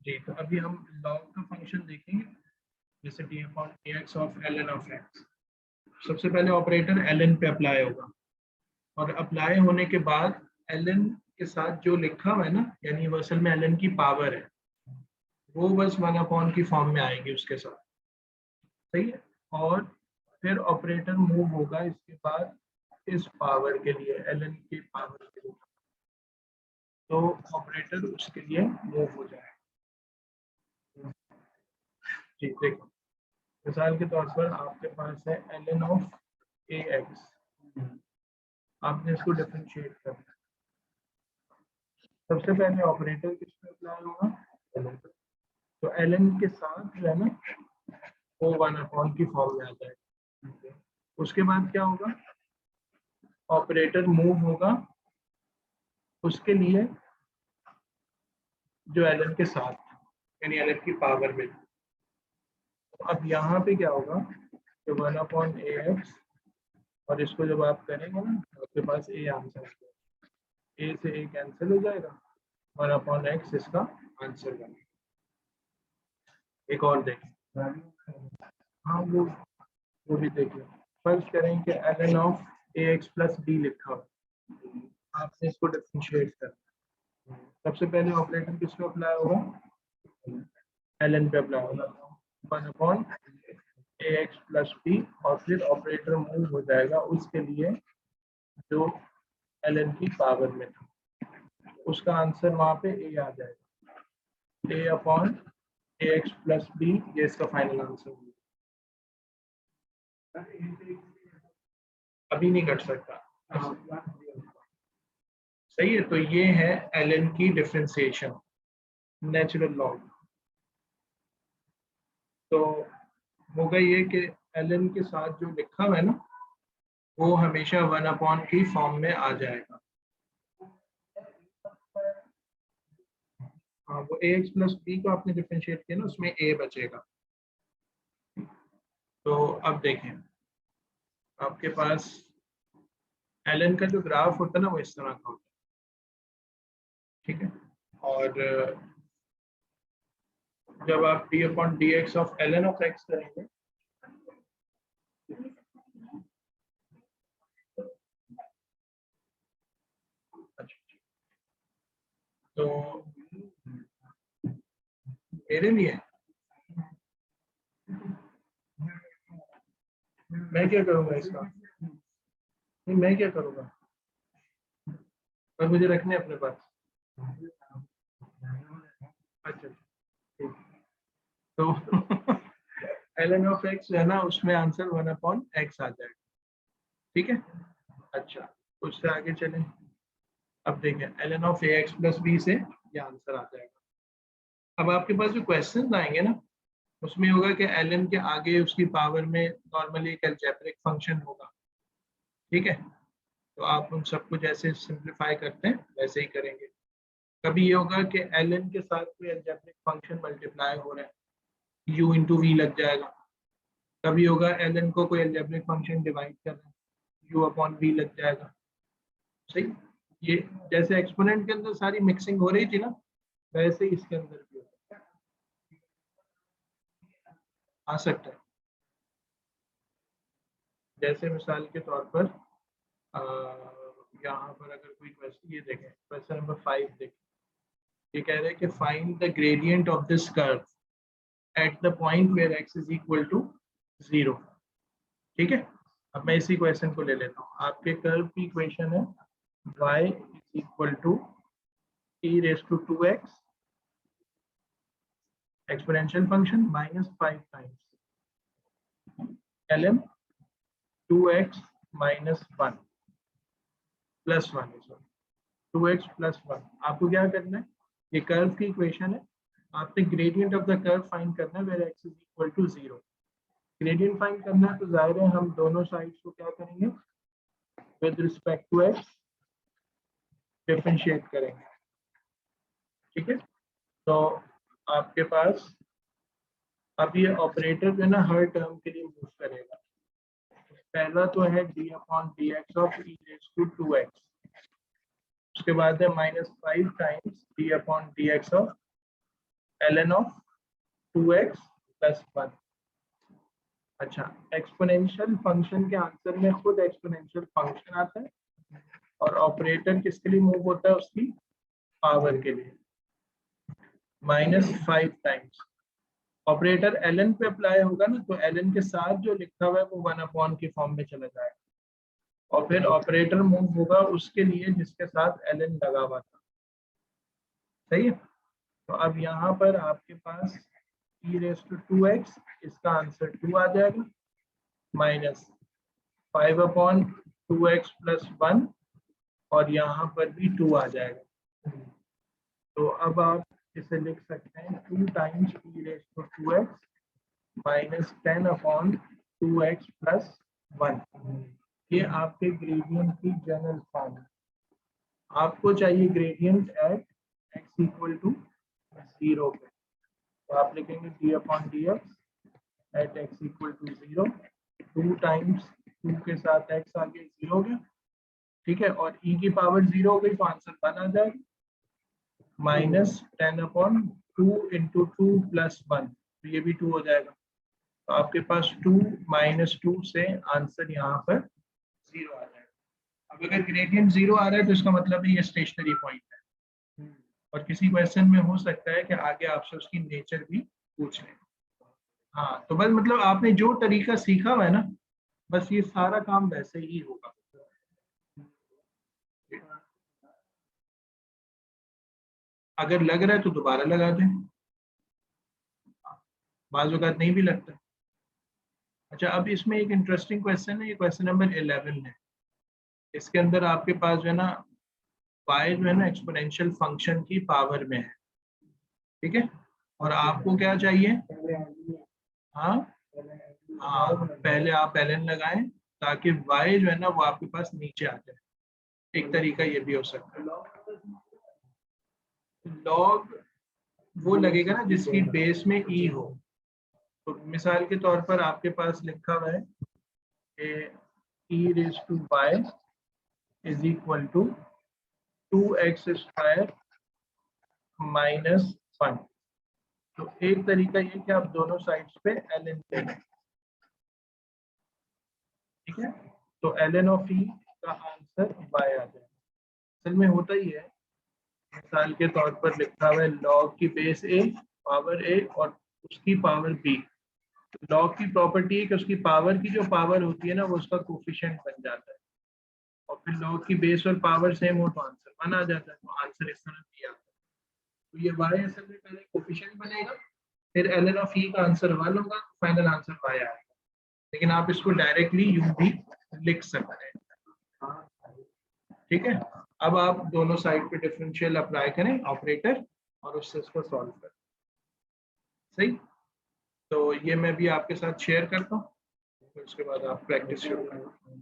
जी, तो अभी हम लॉग का फंक्शन देखेंगे, जैसे D upon x of ln of x. सबसे पहले ऑपरेटर ln पे अप्लाई होगा, और अप्लाई होने के बाद ln के साथ जो लिखा हुआ है ना, यानी वो असल में ln की पावर है, वो बस 1 अपॉन की फॉर्म में आएगी उसके साथ, सही है। और फिर ऑपरेटर मूव होगा इसके बाद इस पावर के लिए, ln की पावर के लिए, तो ऑपरेटर उसके लिए मूव हो जाएगा। जी देखो, मिसाल के तौर पर आपके पास है ln ऑफ ax, आपने इसको डिफरेंशिएट करना है। सबसे पहले ऑपरेटर किस पे अप्लाई होगा, ln पे। तो ln के साथ जो है ना, वो 1 अपॉन की फॉर्म में आ जाएगा। उसके बाद क्या होगा, ऑपरेटर मूव होगा उसके लिए जो ln के साथ, यानी ln की पावर में। तो अब यहाँ पे क्या होगा, तो 1 अपॉन ax, और इसको जब आप करेंगे ना, आपके पास a आंसर है, a से a कैंसिल हो जाएगा, 1 अपॉन x इसका आंसर बनेगा। एक और देखें, हाँ वो भी देख लो। फर्स्ट करें कि ln of ax plus b लिखा हो, आपने इसको डिफरेंशिएट करना। सबसे पहले ऑपरेटर किस पे अप्लाई होगा, ln पे अप्लाई होगा, 1 अपॉन ax प्लस b, और फिर ऑपरेटर मूव हो जाएगा उसके लिए जो ln की पावर में था, उसका आंसर वहां पे a आ जाएगा, a upon ax plus b, ये इसका फाइनल आंसर होगा। अभी नहीं कर सकता, सही है। तो ये है ln की डिफरेंशिएशन, नेचुरल लॉग। तो होगा ये कि ln के साथ जो लिखा हुआ है ना, वो हमेशा 1 अपॉन की फॉर्म में आ जाएगा। हाँ, वो ax प्लस b को आपने डिफरेंशिएट किया ना, उसमें a बचेगा। तो अब देखें, आपके पास ln का जो ग्राफ होता है ना, वो इस तरह का होता है, ठीक है। और जब आप d upon D X of ln of x करेंगे, तो मेरे लिए मैं क्या करूंगा इसका, नहीं मैं क्या करूंगा, और मुझे रखने अपने पास। अच्छा ठीक, तो ln ऑफ x है ना, उसमें आंसर 1 अपॉन x आ जाएगा, ठीक है। अच्छा, उससे आगे चलें, अब देखें ln of ax plus b से ये आंसर आ जाएगा। अब आपके पास जो क्वेश्चन आएंगे ना, उसमें होगा कि ln के आगे उसकी पावर में नॉर्मली एक अलजेब्रिक फंक्शन होगा, ठीक है। तो आप उन सबको जैसे सिंप्लीफाई करते हैं वैसे ही करेंगे। कभी ये होगा कि ln के साथ कोई अलजेब्रिक फंक्शन मल्टीप्लाई हो रहा है, u इंटू वी लग जाएगा। कभी होगा ln को कोई अलजेब्रिक फंक्शन डिवाइड कर रहा है, u अपॉन वी लग जाएगा, सही। ये जैसे एक्सपोनेंट के अंदर सारी मिक्सिंग हो रही थी ना, वैसे ही इसके अंदर भी आ सकता है। जैसे मिसाल के तौर पर यहाँ पर अगर कोई क्वेश्चन, ये देखें क्वेश्चन नंबर 5 देखें, ये कह रहे हैं कि find the gradient of this curve at the point where x is equal to 0, ठीक है। अब मैं इसी क्वेश्चन को ले लेता हूँ। आपके कर्व की इक्वेशन है y is equal to e raise to 2x exponential function minus 5 times ln 2x minus 1 plus 1, 2x plus 1। आपको क्या करना है, ये कर्व की इक्वेशन है, आपने gradient of the curve find करना है where x is equal to 0। Gradient find करना है तो जाहिर है हम दोनों साइड्स को क्या करेंगे, with respect to x differentiate करेंगे, ठीक है। तो आपके पास अब ये ऑपरेटर जो है ना, हर टर्म के लिए मूव करेगा। पहला तो है D upon D X of E raise to 2x, उसके बाद है minus 5 times D upon D X of ln of 2x plus 1। अच्छा, एक्सपोनेंशियल फंक्शन के आंसर में खुद एक्सपोनेंशियल फंक्शन आता है और ऑपरेटर किसके लिए मूव होता है, उसकी पावर के लिए, -5 टाइम्स। ऑपरेटर ln पे अप्लाई होगा ना, तो ln के साथ जो लिखा हुआ है वो 1 के फॉर्म में चला जाएगा, और फिर ऑपरेटर मूव होगा उसके लिए जिसके साथ ln लगा हुआ था। सही है। तो अब यहाँ पर आपके पास e⁻²x, इसका आंसर 2 आ जाएगा, -5/2x प्लस 1, और यहाँ पर भी 2 आ जाएगा। तो अब आप इसे लिख सकते हैं 2 times e⁻²x minus 10/2x plus 1। ये आपके ग्रेडियंट की जनरल फॉर्म है। आपको चाहिए gradient at x equal to 0 पे, तो आप लिखेंगे d/dx at x equal to 0, 2 times 2 के साथ x आगे 0 हो गया, ठीक है, और e की पावर 0 हो गई तो आंसर 1 आ जाएगा, -10/2 इंटू 2 प्लस 1, तो ये भी 2 हो जाएगा। तो आपके पास 2 - 2 से आंसर यहाँ पर 0 आ जाएगा। अब अगर ग्रेडियंट 0 आ रहा है तो इसका मतलब है ये स्टेशनरी पॉइंट है, और किसी क्वेश्चन में हो सकता है कि आगे आपसे उसकी नेचर भी पूछ लें। हाँ, तो बस मतलब आपने जो तरीका सीखा हुआ है ना, बस ये सारा काम वैसे ही होगा। अगर लग रहा है तो दोबारा लगा दें, बाज़ औक़ात नहीं भी लगता। अच्छा, अब इसमें एक इंटरेस्टिंग क्वेश्चन है, ये क्वेश्चन नंबर 11 है। इसके अंदर आपके पास जो है ना y जो है ना एक्सपोनेंशियल फंक्शन की पावर में है, ठीक है, और आपको क्या चाहिए, हाँ हाँ, पहले आप ln लगाएं ताकि y जो है ना वो आपके पास नीचे आ जाए। एक तरीका ये भी हो सकता है। लॉग वो लगेगा ना जिसकी बेस में e हो, तो मिसाल के तौर पर आपके पास लिखा हुआ है e⁻y is equal to 2x² minus 1। तो एक तरीका ये कि आप दोनों साइड्स पे ln ले लें, ठीक है, तो ln ऑफ e का आंसर y आ जाए। असल में होता ही है, मिसाल के तौर पर लिखा हुआ है log की बेस a पावर a और उसकी पावर b। लॉग की प्रॉपर्टी है कि उसकी पावर की जो पावर होती है ना वो उसका कोफिशिएंट बन जाता है, और फिर लॉग की बेस और पावर सेम हो तो आंसर 1 आ जाता है, तो आंसर इस तरह दिया। तो ये y असल में पहले कोफिशिएंट बनेगा, फिर ln ऑफ e का आंसर 1 होगा, फाइनल आंसर y आएगा। लेकिन आप इसको डायरेक्टली यूं भी लिख सकते हैं, ठीक है। अब आप दोनों साइड पे डिफरेंशियल अप्लाई करें ऑपरेटर और उससे इसको सॉल्व करें। सही, तो ये मैं भी आपके साथ शेयर करता हूँ, फिर उसके बाद आप प्रैक्टिस शुरू करें।